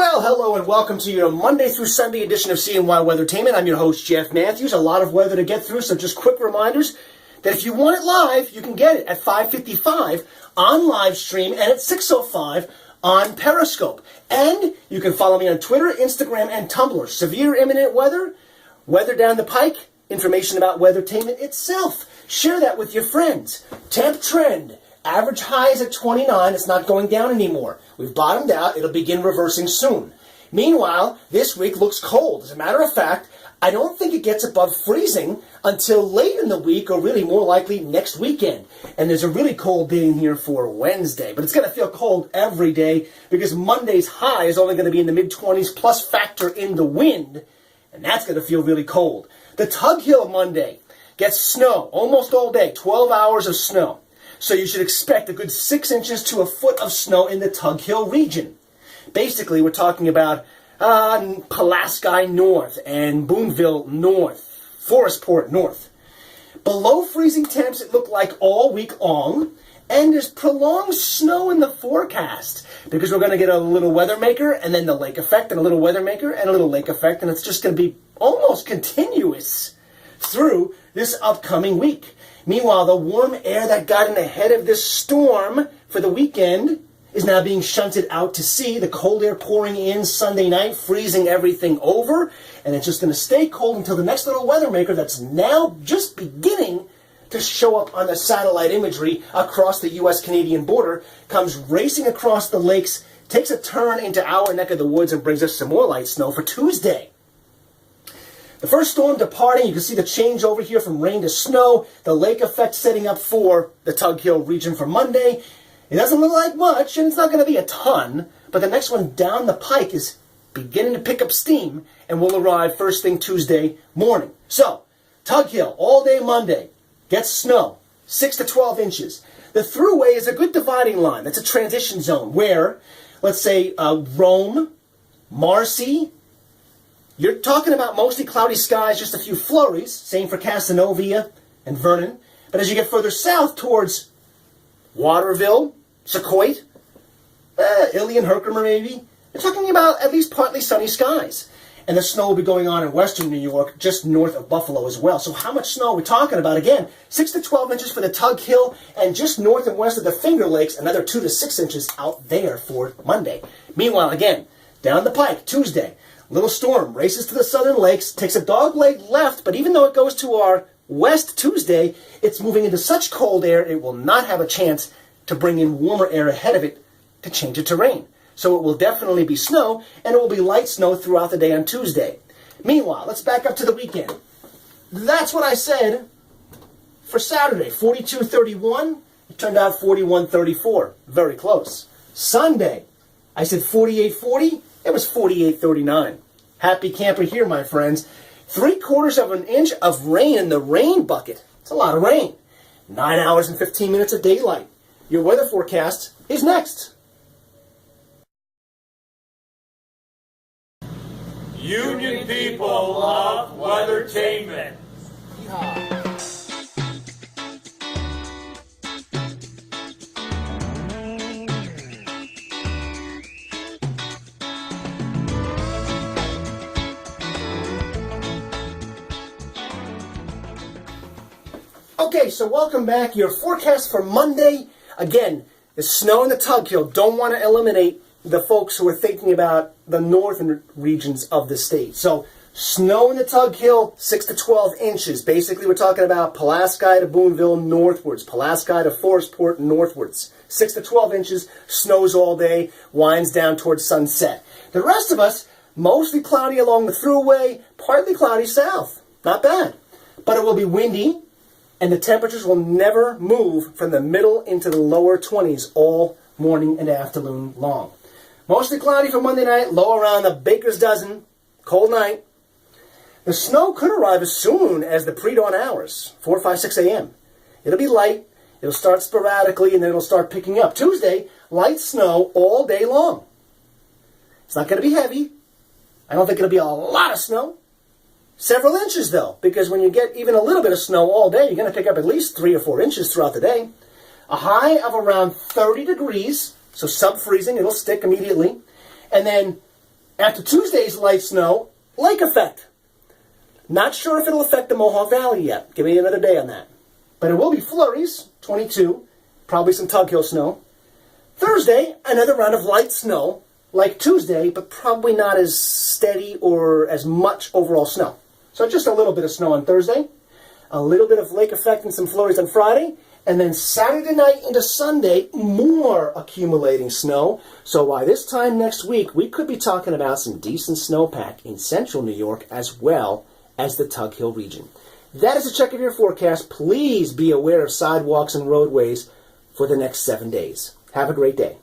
Well, hello and welcome to your Monday through Sunday edition of CNY Weathertainment. I'm your host, Jeff Matthews. A lot of weather to get through, so just quick reminders that if you want it live, you can get it at 5:55 on live stream and at 6:05 on Periscope. And you can follow me on Twitter, Instagram, and Tumblr. Severe imminent weather, weather down the pike, information about Weathertainment itself. Share that with your friends. Temp trend. Average high is at 29. It's not going down anymore. We've bottomed out. It'll begin reversing soon. Meanwhile, this week looks cold. As a matter of fact, I don't think it gets above freezing until late in the week, or really more likely next weekend. And there's a really cold day in here for Wednesday. But it's going to feel cold every day because Monday's high is only going to be in the mid-20s, plus factor in the wind. And that's going to feel really cold. The Tug Hill Monday gets snow almost all day, 12 hours of snow. So you should expect a good 6 inches to a foot of snow in the Tug Hill region. Basically, we're talking about Pulaski North and Boonville North, Forestport North. Below freezing temps, it looked like all week long, and there's prolonged snow in the forecast because we're going to get a little weather maker and then the lake effect and a little weather maker and a little lake effect, and it's just going to be almost continuous through this upcoming week. Meanwhile, the warm air that got in ahead of this storm for the weekend is now being shunted out to sea. The cold air pouring in Sunday night, freezing everything over, and it's just going to stay cold until the next little weather maker that's now just beginning to show up on the satellite imagery across the U.S.-Canadian border comes racing across the lakes, takes a turn into our neck of the woods, and brings us some more light snow for Tuesday. The first storm departing, you can see the change over here from rain to snow, the lake effect setting up for the Tug Hill region for Monday. It doesn't look like much, and it's not going to be a ton, but the next one down the pike is beginning to pick up steam and will arrive first thing Tuesday morning. So, Tug Hill, all day Monday, gets snow, 6 to 12 inches. The thruway is a good dividing line. That's a transition zone where, let's say, Rome, Marcy, you're talking about mostly cloudy skies, just a few flurries. Same for Casanova and Vernon. But as you get further south towards Waterville, Secoit, Ilion, Herkimer maybe, you're talking about at least partly sunny skies. And the snow will be going on in western New York, just north of Buffalo as well. So how much snow are we talking about? Again, 6 to 12 inches for the Tug Hill, and just north and west of the Finger Lakes, another 2 to 6 inches out there for Monday. Meanwhile, again, down the pike, Tuesday, little storm races to the southern lakes, takes a dogleg left, but even though it goes to our west Tuesday, it's moving into such cold air it will not have a chance to bring in warmer air ahead of it to change it to rain. So it will definitely be snow, and it will be light snow throughout the day on Tuesday. Meanwhile, let's back up to the weekend. That's what I said for Saturday, 42-31. It turned out 41-34. Very close. Sunday, I said 48-40. It was 48-39. Happy camper here, my friends. 3/4 of an inch of rain in the rain bucket. It's a lot of rain. 9 hours and 15 minutes of daylight. Your weather forecast is next. Union people love Weathertainment. Yeehaw. Okay, so welcome back. Your forecast for Monday. Again, the snow in the Tug Hill. Don't want to eliminate the folks who are thinking about the northern regions of the state. So, snow in the Tug Hill, 6 to 12 inches. Basically, we're talking about Pulaski to Boonville northwards, Pulaski to Forestport northwards. 6 to 12 inches, snows all day, winds down towards sunset. The rest of us, mostly cloudy along the thruway, partly cloudy south. Not bad. But it will be windy, and the temperatures will never move from the middle into the lower 20s all morning and afternoon long. Mostly cloudy for Monday night, low around the baker's dozen, cold night. The snow could arrive as soon as the pre-dawn hours, 4, 5, 6 a.m. It'll be light, it'll start sporadically, and then it'll start picking up. Tuesday, light snow all day long. It's not going to be heavy. I don't think it'll be a lot of snow. Several inches, though, because when you get even a little bit of snow all day, you're going to pick up at least 3 or 4 inches throughout the day. A high of around 30 degrees, so sub-freezing, it'll stick immediately. And then After Tuesday's light snow, lake effect. Not sure if it'll affect the Mohawk Valley yet. Give me another day on that. But it will be flurries, 22, probably some Tug Hill snow. Thursday, another round of light snow, like Tuesday, but probably not as steady or as much overall snow. So just a little bit of snow on Thursday, a little bit of lake effect and some flurries on Friday, and then Saturday night into Sunday, more accumulating snow. So by this time next week, we could be talking about some decent snowpack in central New York as well as the Tug Hill region. That is a check of your forecast. Please be aware of sidewalks and roadways for the next 7 days. Have a great day.